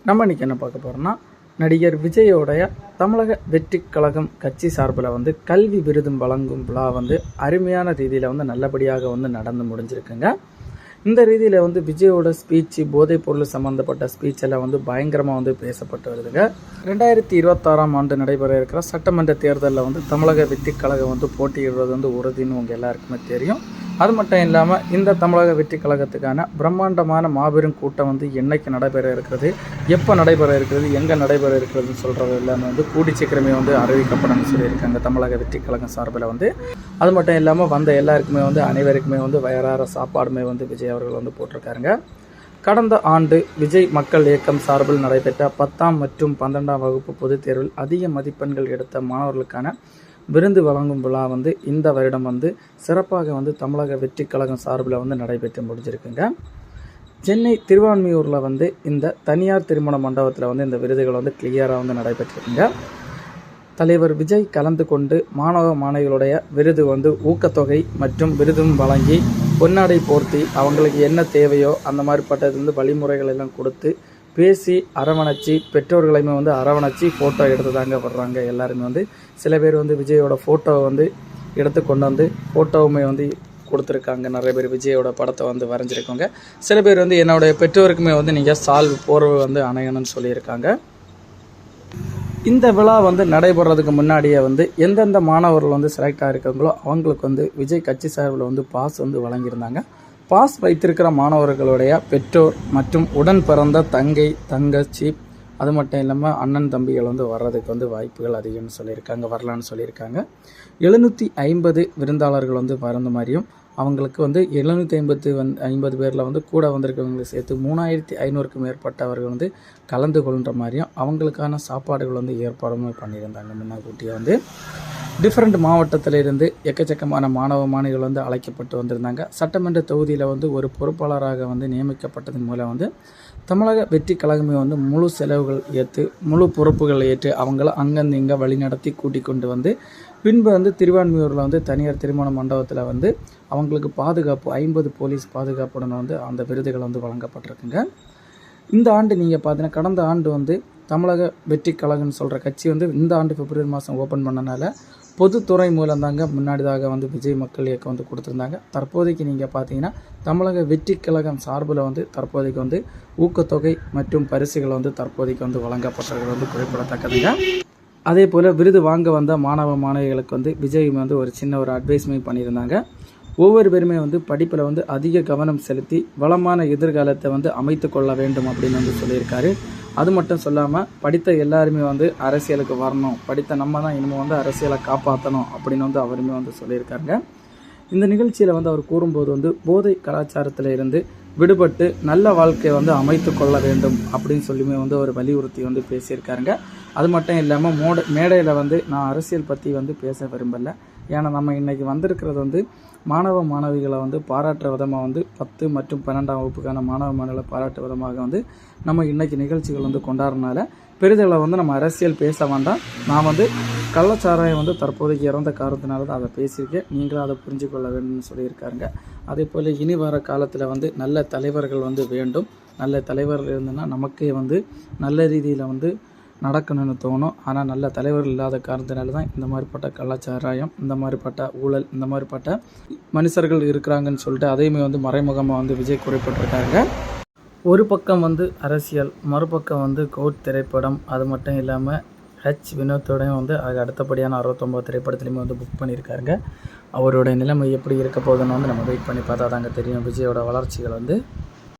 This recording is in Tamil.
நம்ம இன்றைக்கி என்ன பார்க்க போகிறோம்னா, நடிகர் விஜயோடைய தமிழக வெற்றிக் கழகம் கட்சி சார்பில் வந்து கல்வி விருது வழங்கும் விழா வந்து அருமையான ரீதியில் வந்து நல்லபடியாக வந்து நடந்து முடிஞ்சிருக்குங்க. இந்த ரீதியில் வந்து விஜயோட ஸ்பீச்சு, போதைப் பொருள் சம்மந்தப்பட்ட ஸ்பீச் எல்லாம் வந்து பயங்கரமாக வந்து பேசப்பட்டு வருதுங்க. 2026ஆம் ஆண்டு நடைபெற இருக்கிற சட்டமன்ற தேர்தலில் வந்து தமிழக வெற்றிக் கழகம் வந்து போட்டியிடுறது வந்து உறுதின்னு உங்கள் எல்லாருக்குமே தெரியும். அது மட்டும் இல்லாமல் இந்த தமிழக வெற்றிக் கழகத்துக்கான பிரம்மாண்டமான மாபெரும் கூட்டம் வந்து என்றைக்கு நடைபெற இருக்கிறது, எப்போ நடைபெற இருக்கிறது, எங்கே நடைபெற இருக்கிறதுன்னு சொல்கிறது எல்லாமே வந்து கூடி சீக்கிரமே வந்து அறிவிக்கப்படணும்னு சொல்லியிருக்காங்க தமிழக வெற்றிக் கழகம் சார்பில் வந்து. அது மட்டும் இல்லாமல் வந்த எல்லாருக்குமே வந்து அனைவருக்குமே வந்து வயறார சாப்பாடுமே வந்து விஜய் அவர்கள் வந்து போட்டிருக்காருங்க. கடந்த ஆண்டு விஜய் மக்கள் இயக்கம் சார்பில் நடைபெற்ற 10ஆம் மற்றும் 12ஆம் வகுப்பு பொதுத் தேர்வில் அதிக மதிப்பெண்கள் எடுத்த மாணவர்களுக்கான விருது வழங்கும் விழா வந்து இந்த வருடம் வந்து சிறப்பாக வந்து தமிழக வெற்றிக் கழகம் சார்பில் வந்து நடைபெற்று முடிஞ்சிருக்குங்க. சென்னை திருவான்மியூரில் வந்து இந்த தனியார் திருமண மண்டபத்தில் வந்து இந்த விருதுகள் வந்து கிளியராக வந்து நடைபெற்றிருக்குங்க. தலைவர் விஜய் கலந்து கொண்டு மாணவ மாணவிகளுடைய விருது வந்து ஊக்கத்தொகை மற்றும் விருதும் வழங்கி பொன்னாடை போர்த்தி அவங்களுக்கு என்ன தேவையோ அந்த மாதிரிப்பட்டது வந்து வழிமுறைகள் எல்லாம் கொடுத்து பேசி அரவணைச்சி பெற்றோர்களையுமே வந்து அரவணைச்சி ஃபோட்டோ எடுத்து தாங்க வர்றாங்க. எல்லாருமே வந்து சில பேர் வந்து விஜயோட ஃபோட்டோவை வந்து எடுத்து கொண்டு வந்து ஃபோட்டோவுமே வந்து கொடுத்துருக்காங்க. நிறைய பேர் விஜயோட படத்தை வந்து வரைஞ்சிருக்காங்க. சில பேர் வந்து என்னுடைய பெற்றோருக்குமே வந்து நீங்கள் சால்வ் போர்வை வந்து அணையணும்னு சொல்லியிருக்காங்க. இந்த விழா வந்து நடைபெறதுக்கு முன்னாடியே வந்து எந்தெந்த மாணவர்கள் வந்து செலக்ட் ஆகிருக்காங்களோ அவங்களுக்கு வந்து விஜய் கட்சி சார்பில் வந்து பாஸ் வந்து வழங்கியிருந்தாங்க. பாஸ் வைத்திருக்கிற மாணவர்களுடைய பெற்றோர் மற்றும் உடன் பிறந்த தங்கை, தங்கச்சி, அது மட்டும் இல்லாமல் அண்ணன் தம்பிகள் வந்து வர்றதுக்கு வந்து வாய்ப்புகள் அதிகம்னு சொல்லியிருக்காங்க, வரலான்னு சொல்லியிருக்காங்க. 750 விருந்தாளர்கள் வந்து வந்த மாதிரியும் அவங்களுக்கு வந்து 750 பேரில் வந்து கூட வந்திருக்கவங்களை சேர்த்து 3500க்கும் மேற்பட்டவர்கள் வந்து கலந்து கொள்கிற மாதிரியும் அவங்களுக்கான சாப்பாடுகள் வந்து ஏற்பாடுமே பண்ணியிருந்தாங்க. முன்னாக்கூட்டியே வந்து டிஃப்ரெண்ட் மாவட்டத்தில் இருந்து எக்கச்சக்கமான மாணவ மாணவிகள் வந்து அழைக்கப்பட்டு வந்திருந்தாங்க. சட்டமன்ற தொகுதியில் வந்து ஒரு பொறுப்பாளராக வந்து நியமிக்கப்பட்டதன் மூலம் வந்து தமிழக வெற்றி கழகமே வந்து முழு செலவுகள் ஏற்று முழு பொறுப்புகளை ஏற்று அவங்கள அங்கேருந்து இங்கே வழிநடத்தி கூட்டிக் கொண்டு வந்து பின்பு வந்து திருவான்மியூரில் வந்து தனியார் திருமண மண்டபத்தில் வந்து அவங்களுக்கு பாதுகாப்பு 50 போலீஸ் பாதுகாப்புடன் வந்து அந்த விருதுகள் வந்து வழங்கப்பட்டிருக்குங்க. இந்த ஆண்டு நீங்கள் பார்த்தீங்கன்னா கடந்த ஆண்டு வந்து தமிழக வெற்றி கழகம்னு சொல்கிற கட்சி வந்து இந்த ஆண்டு பிப்ரவரி மாதம் ஓப்பன் பண்ணனால பொதுத்துறை மூலம் தாங்க முன்னாடிதாக வந்து விஜய் மக்கள் இயக்கம் வந்து கொடுத்துருந்தாங்க. தற்போதைக்கு நீங்கள் பார்த்தீங்கன்னா தமிழக வெற்றி கழகம் சார்பில் வந்து தற்போதைக்கு வந்து ஊக்கத்தொகை மற்றும் பரிசுகள் வந்து தற்போதைக்கு வந்து வழங்கப்பட்டது வந்து குறிப்பிடத்தக்கதுங்க. அதே போல் விருது வாங்க வந்த மாணவ மாணவிகளுக்கு வந்து விஜய் வந்து ஒரு சின்ன ஒரு அட்வைஸ்மே பண்ணியிருந்தாங்க. ஒவ்வொரு பேருமே வந்து படிப்பில் வந்து அதிக கவனம் செலுத்தி வளமான எதிர்காலத்தை வந்து அமைத்து கொள்ள வேண்டும் அப்படின்னு வந்து சொல்லியிருக்காரு. அது மட்டும் சொல்லாமல் படித்த எல்லாருமே வந்து அரசியலுக்கு வரணும், படித்த நம்ம தான் இனிமேல் வந்து அரசியலை காப்பாற்றணும் அப்படின்னு வந்து அவருமே வந்து சொல்லியிருக்காருங்க. இந்த நிகழ்ச்சியில் வந்து அவர் கூறும்போது வந்து போதை கலாச்சாரத்தில் இருந்து விடுபட்டு நல்ல வாழ்க்கையை வந்து அமைத்து கொள்ள வேண்டும் அப்படின்னு சொல்லியுமே வந்து ஒரு வலியுறுத்தி வந்து பேசியிருக்காருங்க. அது மட்டும் இல்லாமல் மேடையில் வந்து நான் அரசியல் பற்றி வந்து பேச விரும்பலை. ஏன்னா நம்ம இன்றைக்கி வந்திருக்கிறது வந்து மாணவ மாணவிகளை வந்து பாராட்டுற விதமாக வந்து 10 மற்றும் 12ஆம் வகுப்புக்கான மாணவ மாணவிகளை பாராட்டு விதமாக வந்து நம்ம இன்றைக்கி நிகழ்ச்சிகள் வந்து கொண்டாடுறதுனால பெரிதளவு வந்து நம்ம அரசியல் பேச வேண்டாம். நான் வந்து கள்ளச்சாராயம் வந்து தற்போதைக்கு இறந்த காரணத்தினால தான் அதை பேசியிருக்கேன், நீங்களும் அதை புரிஞ்சு கொள்ள வேண்டும்னு சொல்லியிருக்காருங்க. அதே போல் இனி வர காலத்தில் வந்து நல்ல தலைவர்கள் வந்து வேண்டும். நல்ல தலைவர்கள் இருந்ததுன்னா நமக்கே வந்து நல்ல ரீதியில் வந்து நடக்கணும்னு தோணும். ஆனால் நல்ல தலைவர்கள் இல்லாத காரணத்தினால தான் இந்த மாதிரிப்பட்ட கலாச்சாரம், இந்த மாதிரிப்பட்ட ஊழல், இந்த மாதிரிப்பட்ட மனுஷர்கள் இருக்கிறாங்கன்னு சொல்லிட்டு அதையுமே வந்து மறைமுகமாக வந்து விஜய் குறிப்பிட்டிருக்காங்க. ஒரு பக்கம் வந்து அரசியல், மறுபக்கம் வந்து கோட் திரைப்படம், அது மட்டும் இல்லாமல் வினோத்தோடையும் வந்து அது அடுத்தபடியான 69 திரைப்படத்துலையுமே வந்து புக் பண்ணியிருக்காருங்க. அவருடைய நிலைமை எப்படி இருக்க போகுதுன்னு வந்து நம்ம வெயிட் பண்ணி பார்த்தா தாங்க தெரியும் விஜயோட வளர்ச்சிகள் வந்து.